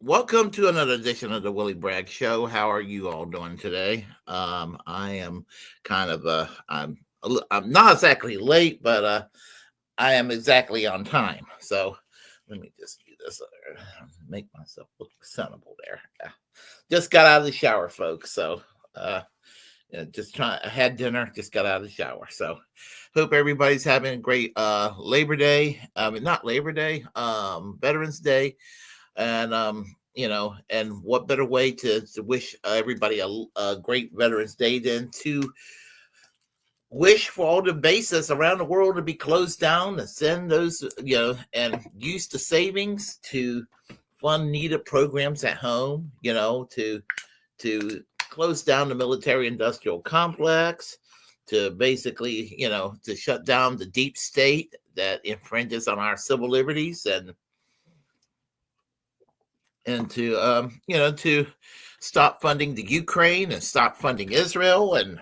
Welcome to another edition of the Willy Bragg Show. How are you all doing today? I am kind of I'm not exactly late, but I am exactly on time. So let me just do this, make myself look presentable there. Yeah. Just got out of the shower, folks. So I had dinner, just got out of the shower. So hope everybody's having a great Labor Day. Not Labor Day, Veterans Day. And and what better way to wish everybody a great Veterans Day than to wish for all the bases around the world to be closed down and send those, and use the savings to fund needed programs at home, to close down the military industrial complex, to basically, to shut down the deep state that infringes on our civil liberties, and to stop funding the Ukraine and stop funding Israel, and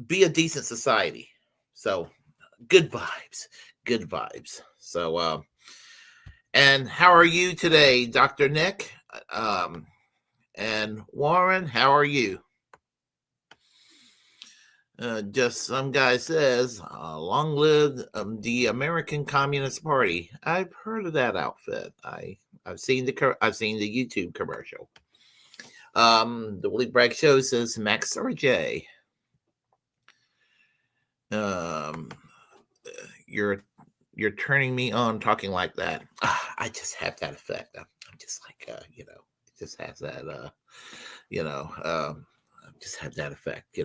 be a decent society. So good vibes. So and how are you today, Dr. Nick? And Warren, how are you? Just some guy says, long live the American Communist Party. I've heard of that outfit. I've seen the YouTube commercial. The Willy Bragg Show says Max RJ. You're turning me on talking like that. I just have that effect. I'm just like it just has that just have that effect,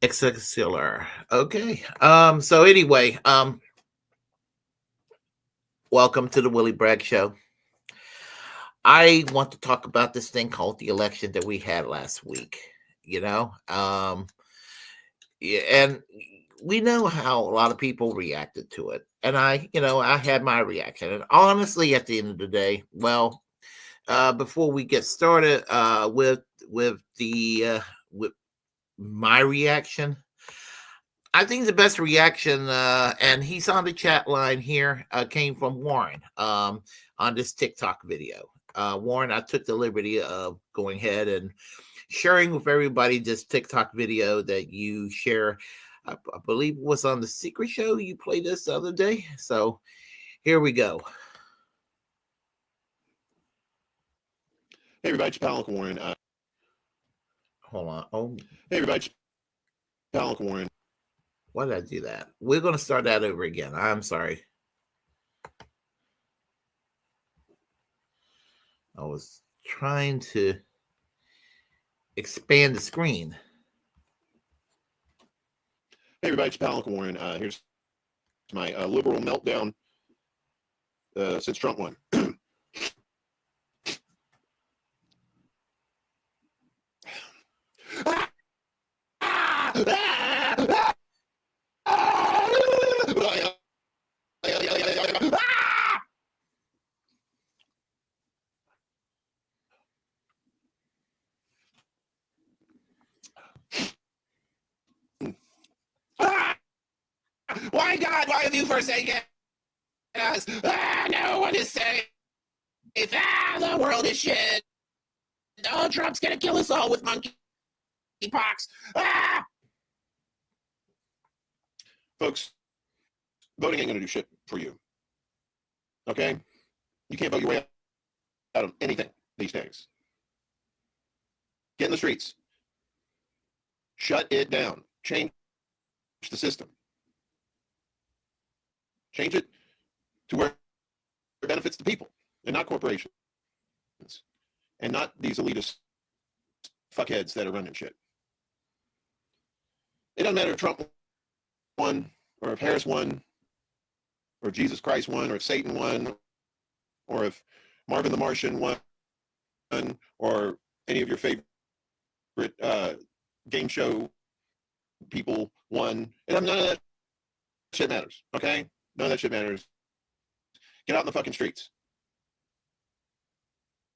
Excelsior. Okay. So anyway, welcome to the Willy Bragg Show. I want to talk about this thing called the election that we had last week. And we know how a lot of people reacted to it, and I had my reaction. And honestly, at the end of the day, well, before we get started with my reaction, I think the best reaction, and he's on the chat line here, came from Warren on this TikTok video. Warren, I took the liberty of going ahead and sharing with everybody this TikTok video that you share. I believe it was on the Secret Show. You played this the other day. So here we go. Hey, everybody, it's Pal Warren. Hold on. Oh, hey, everybody, it's Pal Warren. Why did I do that? We're going to start that over again. I'm sorry. I was trying to expand the screen. Hey, everybody, it's Pal Warren. Here's my liberal meltdown since Trump won. Why, God, why have you forsaken us? No one is safe. The world is shit. Donald Trump's gonna kill us all with monkeypox. Folks, voting ain't gonna do shit for you. Okay? You can't vote your way out of anything these days. Get in the streets. Shut it down. Change the system. Change it to where it benefits the people and not corporations and not these elitist fuckheads that are running shit. It doesn't matter if Trump won or if Harris won or Jesus Christ won or if Satan won or if Marvin the Martian won or any of your favorite game show people won. And none of that shit matters, okay? None of that shit matters. Get out in the fucking streets.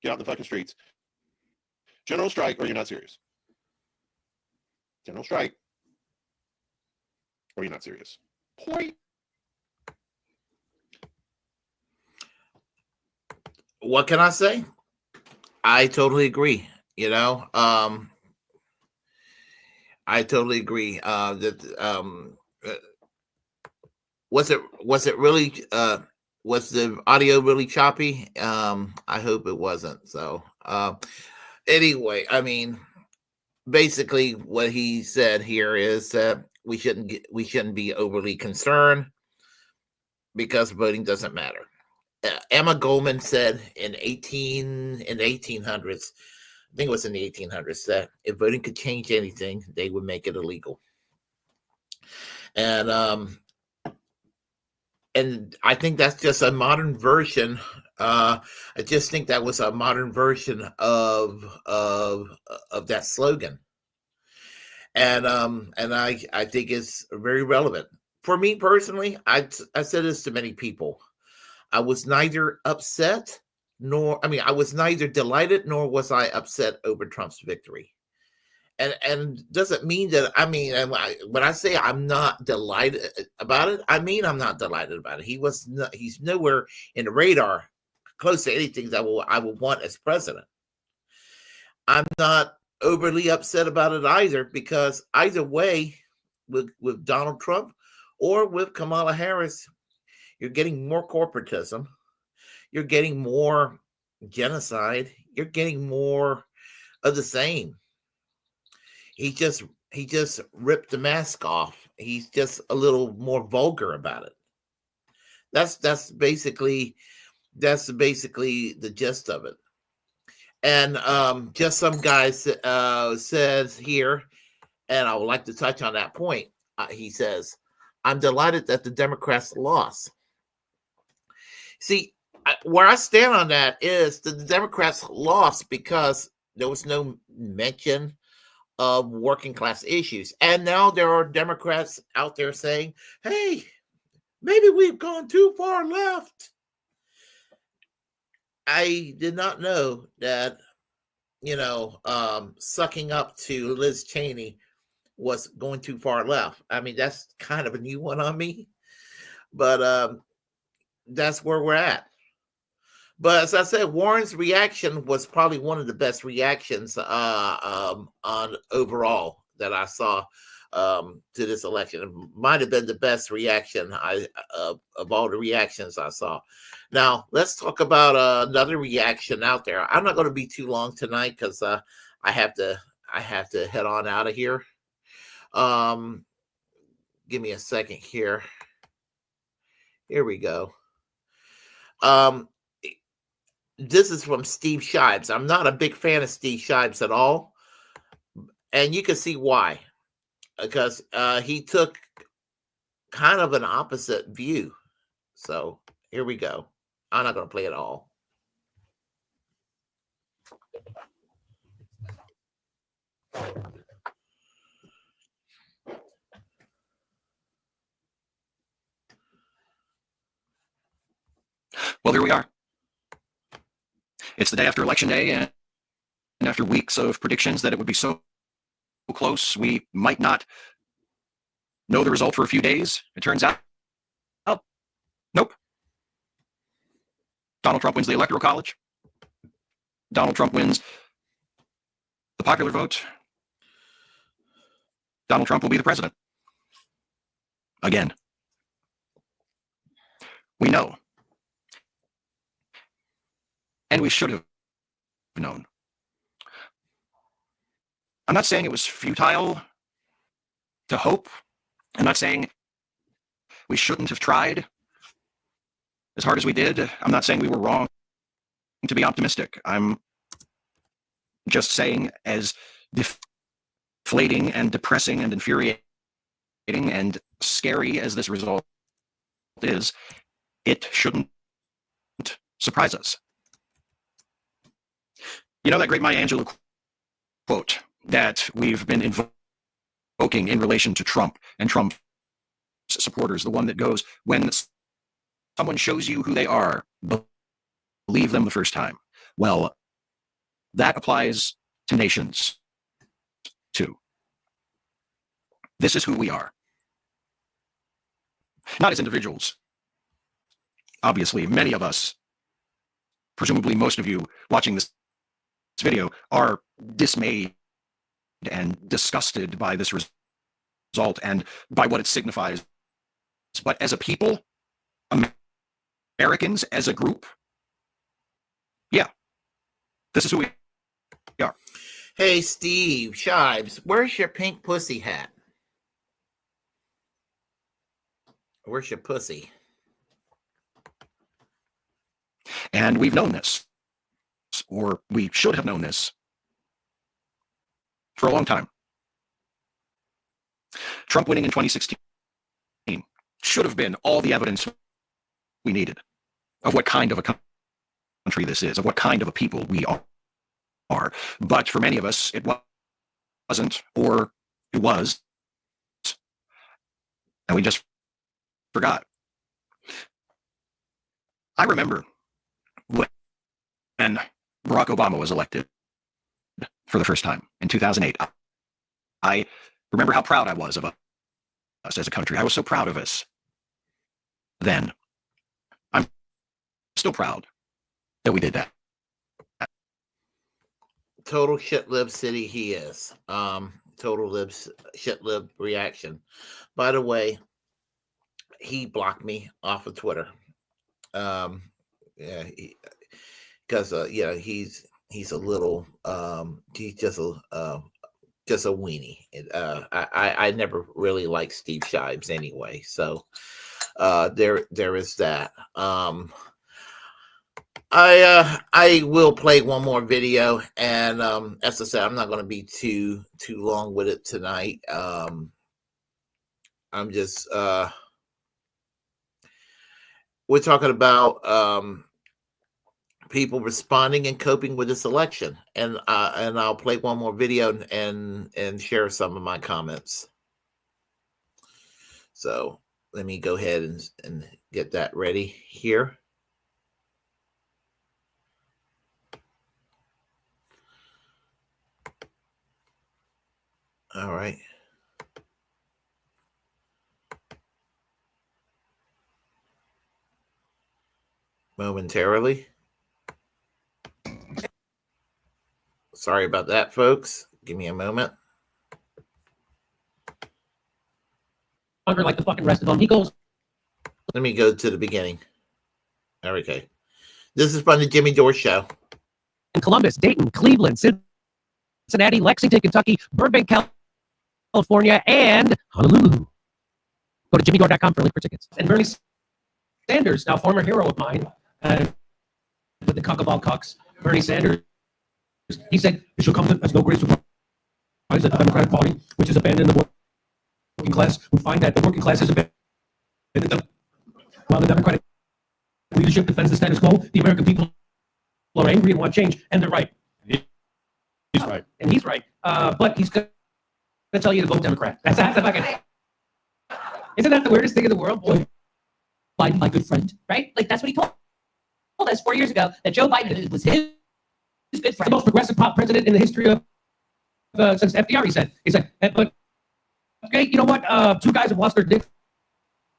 Get out in the fucking streets. General strike or you're not serious. General strike or you're not serious. Point. what can I say? I totally agree. You know, I totally agree. That uh, was it really was the audio really choppy? I hope it wasn't. So anyway, I mean, basically what he said here is that we shouldn't be overly concerned because voting doesn't matter. Emma Goldman said in the 1800s, I think it was in the 1800s, that if voting could change anything, they would make it illegal. And I think that's just a modern version. I just think that was a modern version of that slogan, and I think it's very relevant for me personally. I said this to many people. I was neither upset I was neither delighted nor was I upset over Trump's victory. And doesn't mean that when I say I'm not delighted about it, I mean I'm not delighted about it. He's nowhere in the radar close to anything that I would want as president. I'm not overly upset about it either, because either way, with Donald Trump or with Kamala Harris, you're getting more corporatism, you're getting more genocide, you're getting more of the same. He just ripped the mask off. He's just a little more vulgar about it. That's basically the gist of it. And just some guys says here, and I would like to touch on that point. He says, "I'm delighted that the Democrats lost." See, where I stand on that is that the Democrats lost because there was no mention of working class issues. And now there are Democrats out there saying, hey, maybe we've gone too far left. I did not know that, sucking up to Liz Cheney was going too far left. I mean, that's kind of a new one on me, but that's where we're at. But as I said, Warren's reaction was probably one of the best reactions on overall that I saw to this election. It might have been the best reaction of all the reactions I saw. Now let's talk about another reaction out there. I'm not going to be too long tonight because I have to head on out of here. Give me a second here. Here we go. This is from Steve Shibes. I'm not a big fan of Steve Shibes at all. And you can see why. Because he took kind of an opposite view. So here we go. I'm not going to play it all. Well, here we are. It's the day after Election Day, and after weeks of predictions that it would be so close, we might not know the result for a few days. It turns out, oh, nope. Donald Trump wins the Electoral College. Donald Trump wins the popular vote. Donald Trump will be the president. Again. We know. And we should have known. I'm not saying it was futile to hope. I'm not saying we shouldn't have tried as hard as we did. I'm not saying we were wrong to be optimistic. I'm just saying, as deflating and depressing and infuriating and scary as this result is, it shouldn't surprise us. You know that great Maya Angelou quote that we've been invoking in relation to Trump and Trump's supporters, the one that goes, when someone shows you who they are, believe them the first time. Well, that applies to nations too. This is who we are. Not as individuals. Obviously, many of us presumably most of you watching this video are dismayed and disgusted by this result and by what it signifies. But as a people, Americans as a group, yeah, this is who we are. Hey, Steve Shives, where's your pink pussy hat? Where's your pussy? And we've known this, or we should have known this, for a long time. Trump winning in 2016 should have been all the evidence we needed of what kind of a country this is, of what kind of a people we are. But for many of us, it wasn't, or it was, and we just forgot. I remember when Barack Obama was elected for the first time in 2008. I remember how proud I was of us as a country. I was so proud of us then. I'm still proud that we did that. Total shit lib city he is. Total shit lib reaction. By the way, he blocked me off of Twitter. Yeah, because he's a little he's just a weenie. I never really liked Steve Shives anyway, so there is that. I will play one more video, and as I said, I'm not going to be too long with it tonight. I'm just we're talking about people responding and coping with this election, and I'll play one more video and share some of my comments. So let me go ahead and get that ready here. All right. Momentarily. Sorry about that, folks. Give me a moment. Like the fucking rest of them. He goes. Let me go to the beginning. Okay. This is from the Jimmy Dore Show. In Columbus, Dayton, Cleveland, Cincinnati, Lexington, Kentucky, Burbank, California, and Honolulu. Go to jimmydore.com for a link for tickets. And Bernie Sanders, now former hero of mine, with the cuck of all cucks, Bernie Sanders, he said, it shall come as no great surprise that the Democratic Party, which has abandoned the working class, will find that the working class has abandoned them. While the Democratic leadership defends the status quo, the American people are angry and want change, and they're right. He's right. And he's right. But he's going to tell you to vote Democrat. That's the fucking... Isn't that the weirdest thing in the world? Boy, Biden, my good friend, right? Like, that's what he told us 4 years ago, that Joe Biden was his good friend. The most progressive pop president in the history of since FDR, he said. He said, but, okay, you know what? 2 guys have lost their dicks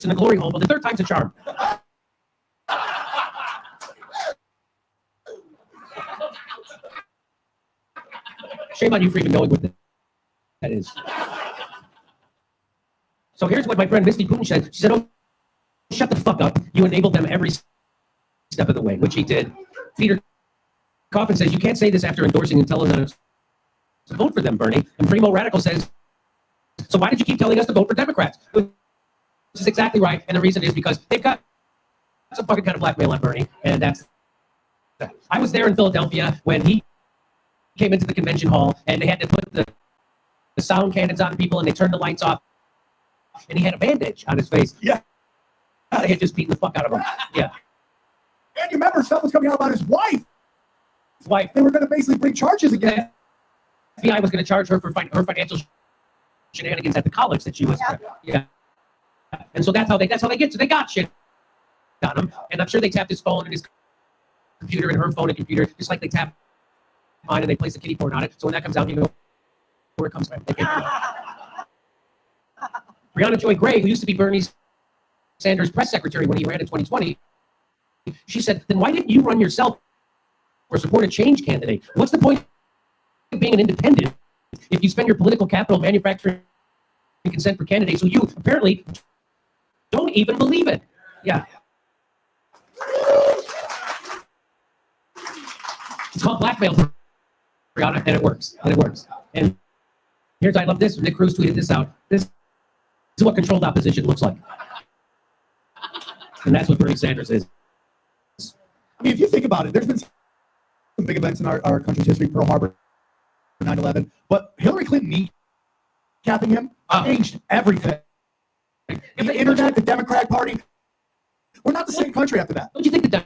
in the glory hole, but the third time's a charm. Shame on you for even knowing what that is. So here's what my friend Misty Putin said. She said, oh, shut the fuck up. You enabled them every step of the way, which he did. Peter Coffin says, you can't say this after endorsing and telling us to vote for them, Bernie. And Primo Radical says, so why did you keep telling us to vote for Democrats? Which is exactly right. And the reason is because they've got some fucking kind of blackmail on Bernie. And that's that. I was there in Philadelphia when he came into the convention hall and they had to put the sound cannons on people and they turned the lights off. And he had a bandage on his face. Yeah. They had just beaten the fuck out of him. Yeah. And you remember stuff was coming out about his wife. His wife. They were going to basically bring charges again. FBI was going to charge her for her financial shenanigans at the college that she was. Yeah. And so that's how they get. So they got shit on him. And I'm sure they tapped his phone and his computer and her phone and computer, just like they tapped mine and they placed a kitty porn on it. So when that comes out, you know where it comes from. Brianna Joy Gray, who used to be Bernie Sanders' press secretary when he ran in 2020, she said, then why didn't you run yourself or support a change candidate. What's the point of being an independent if you spend your political capital manufacturing consent for candidates who you apparently don't even believe in? Yeah. It's called blackmail, and it works. And here's, I love this. Nick Cruz tweeted this out. This is what controlled opposition looks like. And that's what Bernie Sanders is. I mean, if you think about it, there's been some big events in our country's history, Pearl Harbor, 9/11, but Hillary Clinton kneecapping him changed everything. The internet, the Democrat Party, we're not the same country after that. Don't you think the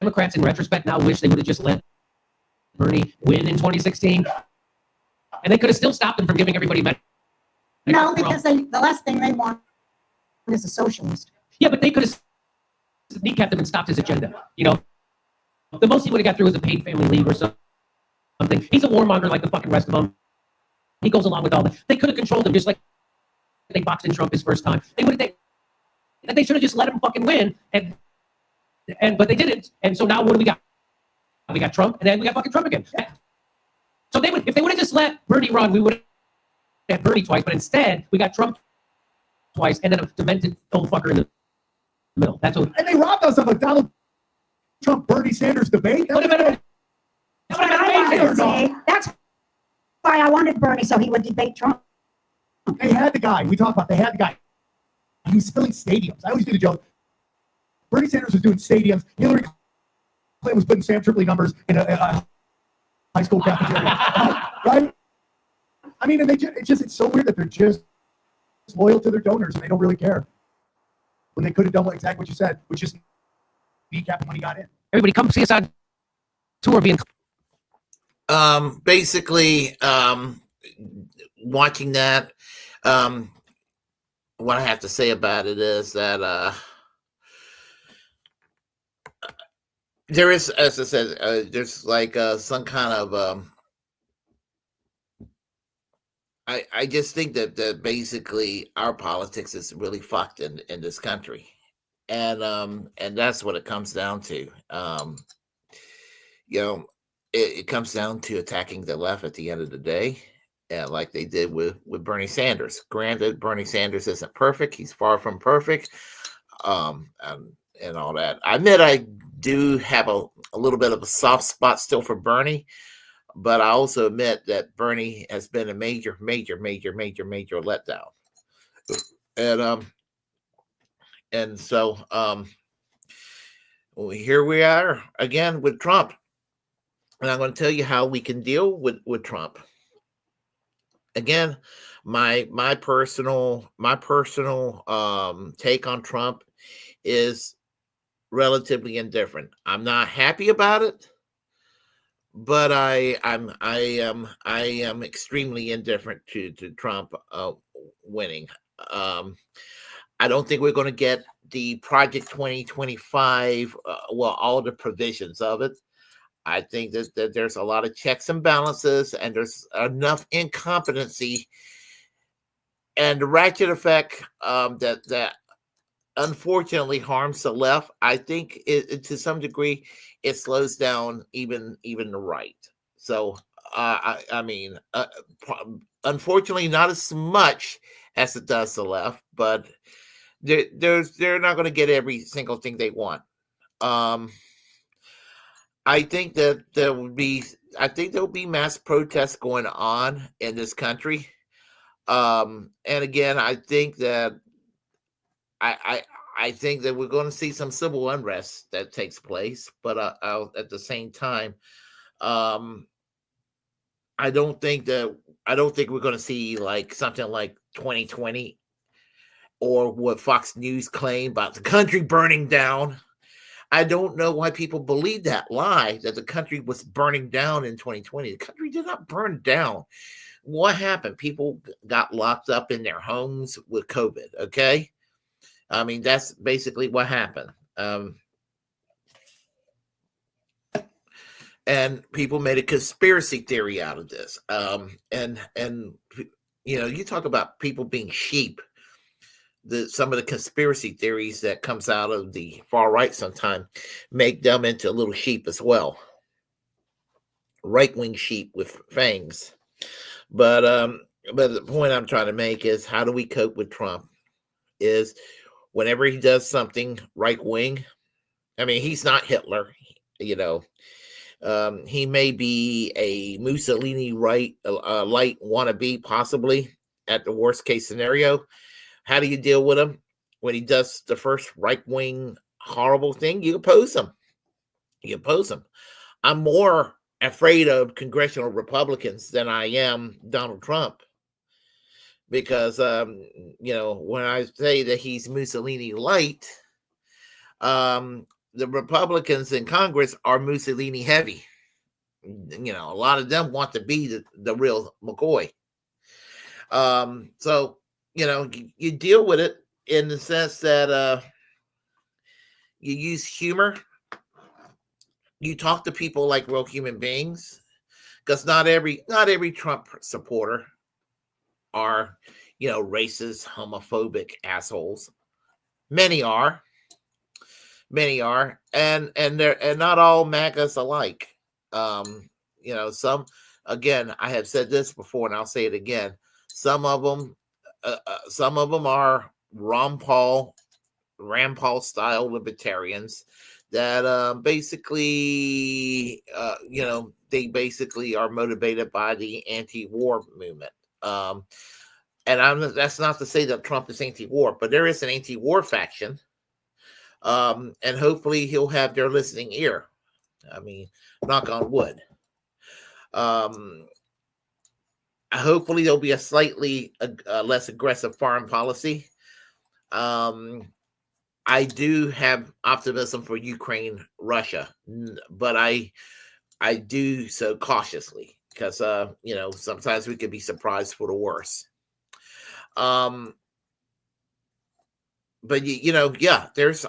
Democrats, in retrospect, now wish they would have just let Bernie win in 2016? And they could have still stopped him from giving everybody Medicare. No, because the last thing they want is a socialist. Yeah, but they could have kneecapped him and stopped his agenda. You know, the most he would have got through was a paid family leave or something. He's a warmonger like the fucking rest of them. He goes along with all that. They could have controlled him just like they boxed in Trump his first time. They would have. They should have just let him fucking win, but they didn't. And so now what do we got? We got Trump, and then we got fucking Trump again. So if they would have just let Bernie run, we would have had Bernie twice. But instead, we got Trump twice, and then a demented old fucker in the middle. That's what. And they robbed us of a Donald Trump Bernie Sanders debate. That would have been. That's why I wanted Bernie, so he would debate Trump. They had the guy. We talked about. They had the guy. He was filling stadiums. I always do the joke. Bernie Sanders was doing stadiums. Hillary Clinton was putting Sam Tripoli numbers in a high school cafeteria. Right? I mean, and it's so weird that they're just loyal to their donors and they don't really care. When they could have done exactly what you said, which just kneecapping when he got in. Everybody come see us on tour being. Basically, watching that, what I have to say about it is that there is, as I said, there's like some kind of I just think that basically our politics is really fucked in this country, and that's what it comes down to. You know, it comes down to attacking the left at the end of the day. Like they did with Bernie Sanders. Granted, Bernie Sanders isn't perfect. He's far from perfect, and all that. I admit I do have a little bit of a soft spot still for Bernie, but I also admit that Bernie has been a major letdown. And so here we are again with Trump. And I'm going to tell you how we can deal with Trump. Again, my personal take on Trump is relatively indifferent. I'm not happy about it, but I am extremely indifferent to Trump winning. I don't think we're going to get the Project 2025, all the provisions of it. I think that there's a lot of checks and balances, and there's enough incompetency and the ratchet effect that unfortunately harms the left. I think it to some degree it slows down even the right. So I mean, unfortunately, not as much as it does the left, but they're not going to get every single thing they want. I think that there will be mass protests going on in this country. And again, I think that I think that we're going to see some civil unrest that takes place, but at the same time, I don't think we're going to see like something like 2020 or what Fox News claimed about the country burning down. I don't know why people believe that lie that the country was burning down in 2020. The country did not burn down. What happened? People got locked up in their homes with COVID. Okay. I mean, that's basically what happened. And people made a conspiracy theory out of this. And you know, you talk about people being sheep. Some of the conspiracy theories that comes out of the far right sometimes make them into little sheep as well. right-wing sheep with fangs. But the point I'm trying to make is, how do we cope with Trump? Is whenever he does something right-wing, I mean, he's not Hitler, you know. He may be a Mussolini light wannabe, possibly at the worst case scenario. How do you deal with him when he does the first right-wing horrible thing? You oppose him. You oppose him. I'm more afraid of congressional Republicans than I am Donald Trump, because when I say that he's Mussolini light, the Republicans in Congress are Mussolini heavy. A lot of them want to be the real McCoy. So you deal with it in the sense that you use humor. You talk to people like real human beings, because not every Trump supporter are racist, homophobic assholes. Many are, and not all MAGAs alike. Some, again, I have said this before and I'll say it again. Some of them are Ron Paul style libertarians that basically they basically are motivated by the anti-war movement. And that's not to say that Trump is anti-war, but there is an anti-war faction. And hopefully he'll have their listening ear. I mean, knock on wood. Hopefully there'll be a slightly less aggressive foreign policy. I do have optimism for Ukraine, Russia, but I do so cautiously, because sometimes we could be surprised for the worse. But there's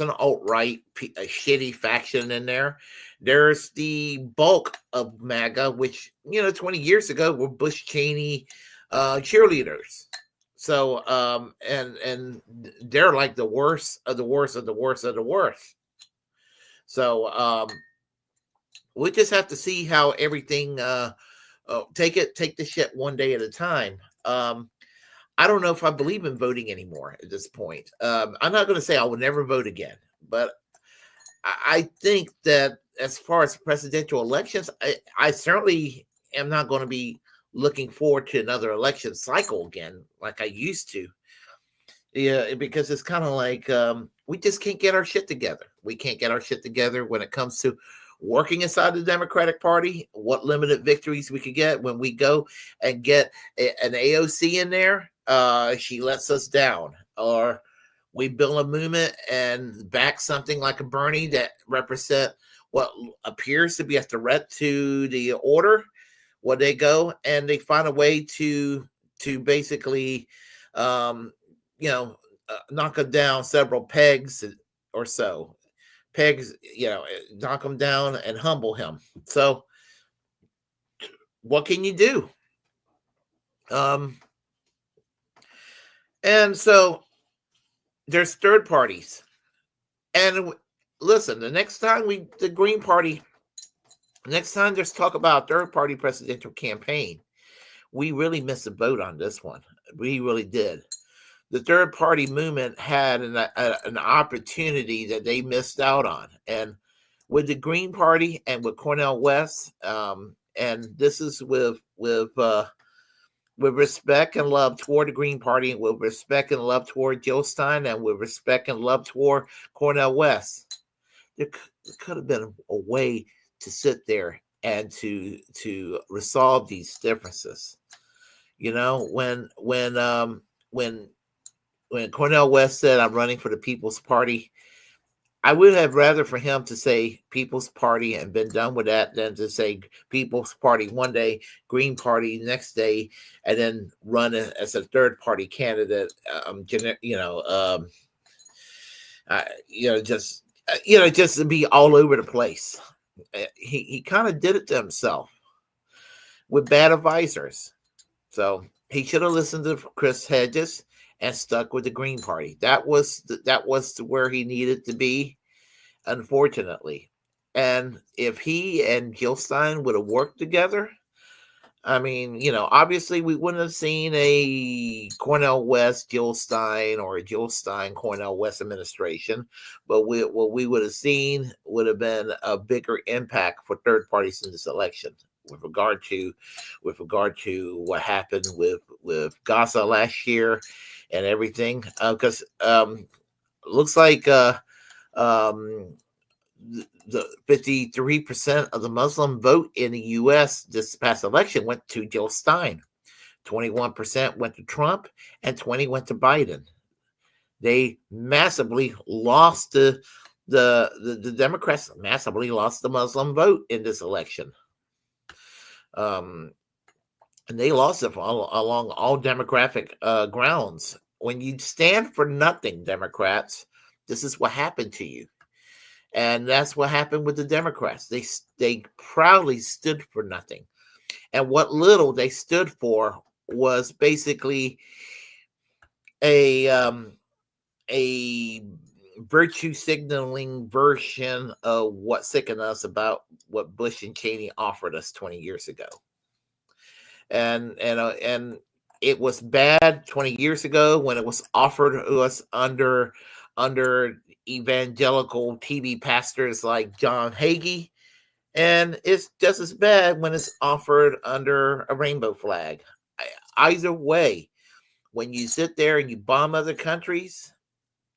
an alt-right a shitty faction in there. There's the bulk of MAGA, which 20 years ago were Bush Cheney cheerleaders. So and they're like the worst of the worst of the worst of the worst. So we just have to see how everything take the shit one day at a time. I don't know if I believe in voting anymore at this point. I'm not going to say I will never vote again, but I think that as far as presidential elections, I certainly am not going to be looking forward to another election cycle again like I used to. Yeah, because it's kind of like we just can't get our shit together. We can't get our shit together when it comes to working inside the Democratic Party. What limited victories we could get when we go and get an AOC in there, she lets us down. Or we build a movement and back something like a Bernie that represent what appears to be a threat to the order. Well, they go and they find a way to basically knock him down several pegs or so. Pegs, knock him down and humble him. So what can you do? And so there's third parties. And listen, the next time the Green Party, next time there's talk about third party presidential campaign, we really missed a boat on this one. We really did. The third party movement had an opportunity that they missed out on. And with the Green Party and with Cornel West, and this is with respect and love toward the Green Party, and with respect and love toward Joe Stein, and with respect and love toward Cornel West, there could have been a way to sit there and to resolve these differences. When Cornel West said, "I'm running for the People's Party," I would have rather for him to say People's Party and been done with that than to say People's Party one day, Green Party next day, and then run as a third party candidate. Just to be all over the place. He kind of did it to himself with bad advisors. So he should have listened to Chris Hedges and stuck with the Green Party. That was where he needed to be, unfortunately. And if he and Jill Stein would have worked together, I mean, obviously we wouldn't have seen a Cornel West Jill Stein or a Jill Stein Cornel West administration, but what we would have seen would have been a bigger impact for third parties in this election with regard to what happened with Gaza last year and everything. Because looks like the 53% of the Muslim vote in the U.S. this past election went to Jill Stein. 21% went to Trump, and 20% went to Biden. They massively lost the Democrats massively lost the Muslim vote in this election. And they lost it along all demographic grounds. When you stand for nothing, Democrats, this is what happened to you. And that's what happened with the Democrats. They proudly stood for nothing. And what little they stood for was basically a virtue signaling version of what sickened us about what Bush and Cheney offered us 20 years ago. And it was bad 20 years ago when it was offered to us under evangelical TV pastors like John Hagee, and it's just as bad when it's offered under a rainbow flag. Either way, when you sit there and you bomb other countries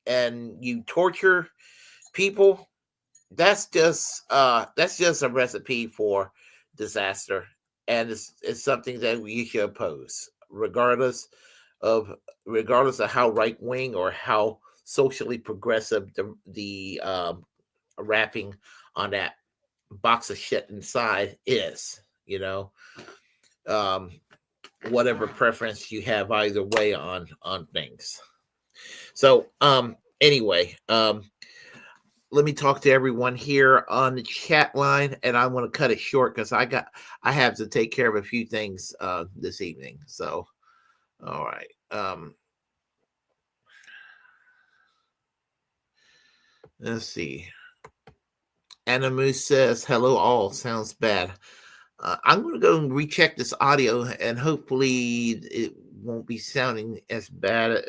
and you torture people, that's just a recipe for disaster, and it's something that we should oppose, regardless of how right wing or how socially progressive the wrapping on that box of shit inside is, whatever preference you have either way on things. So anyway, let me talk to everyone here on the chat line, and I'm going to cut it short because I have to take care of a few things this evening. So all right. Let's see. Animu says, hello all. Sounds bad. I'm going to go and recheck this audio, and hopefully it won't be sounding as bad.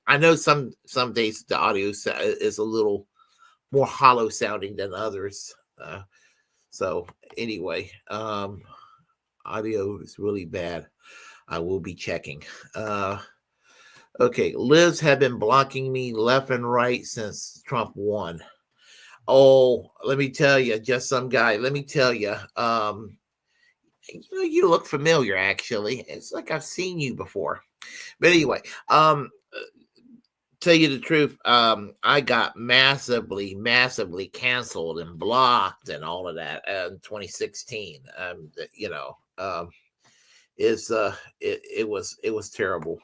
I know some days the audio is a little more hollow sounding than others. So anyway, audio is really bad. I will be checking. Okay, Liz have been blocking me left and right since Trump won. Oh, let me tell you, just some guy. Let me tell you, you look familiar. Actually, it's like I've seen you before. But anyway, tell you the truth, I got massively canceled and blocked and all of that in 2016. It was terrible.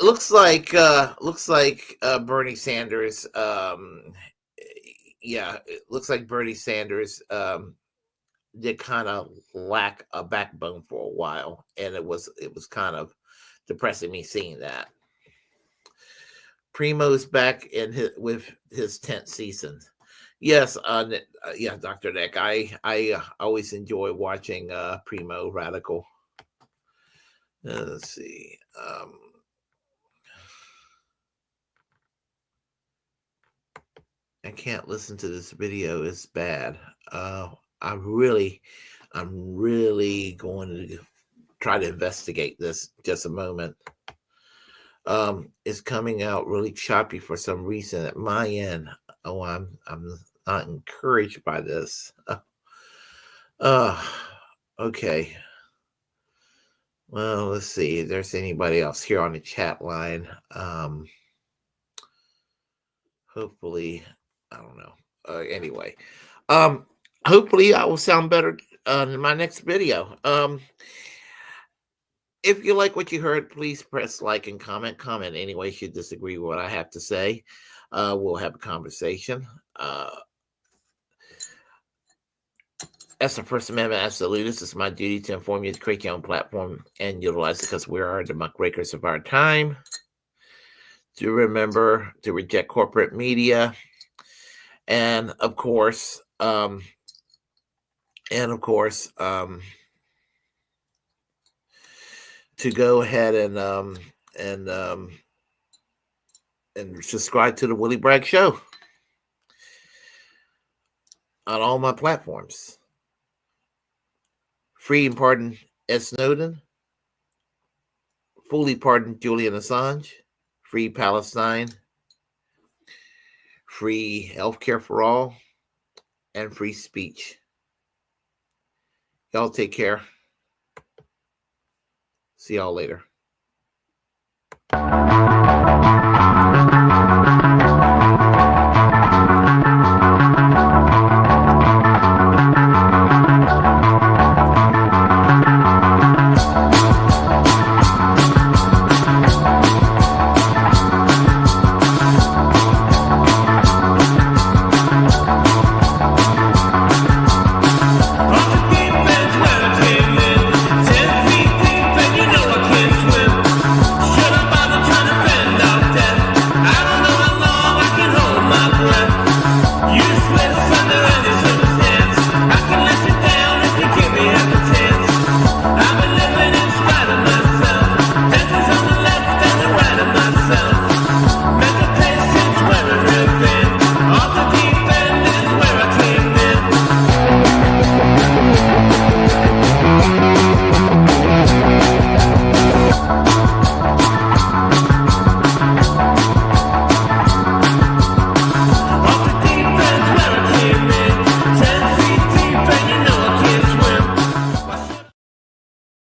Looks like Bernie Sanders. It looks like Bernie Sanders did kind of lack a backbone for a while, and it was kind of depressing me seeing that. Primo's back with his 10th season. Yes, Dr. Nick. I always enjoy watching Primo Radical. Let's see. I can't listen to this video. It's bad. I'm really going to try to investigate this. Just a moment. It's coming out really choppy for some reason at my end. Oh, I'm not encouraged by this. Okay. Well, let's see if there's anybody else here on the chat line. Hopefully, I don't know. Anyway, hopefully I will sound better in my next video. If you like what you heard, please press like and comment. Comment anyway if you disagree with what I have to say. We'll have a conversation. As a First Amendment absolutist, it's my duty to inform you to create your own platform and utilize it because we are the muckrakers of our time. to remember to reject corporate media, and of course, to go ahead and subscribe to the Willy Bragg Show on all my platforms. Free and pardon Ed Snowden. Fully pardon Julian Assange. Free Palestine. Free healthcare for all. And free speech. Y'all take care. See y'all later.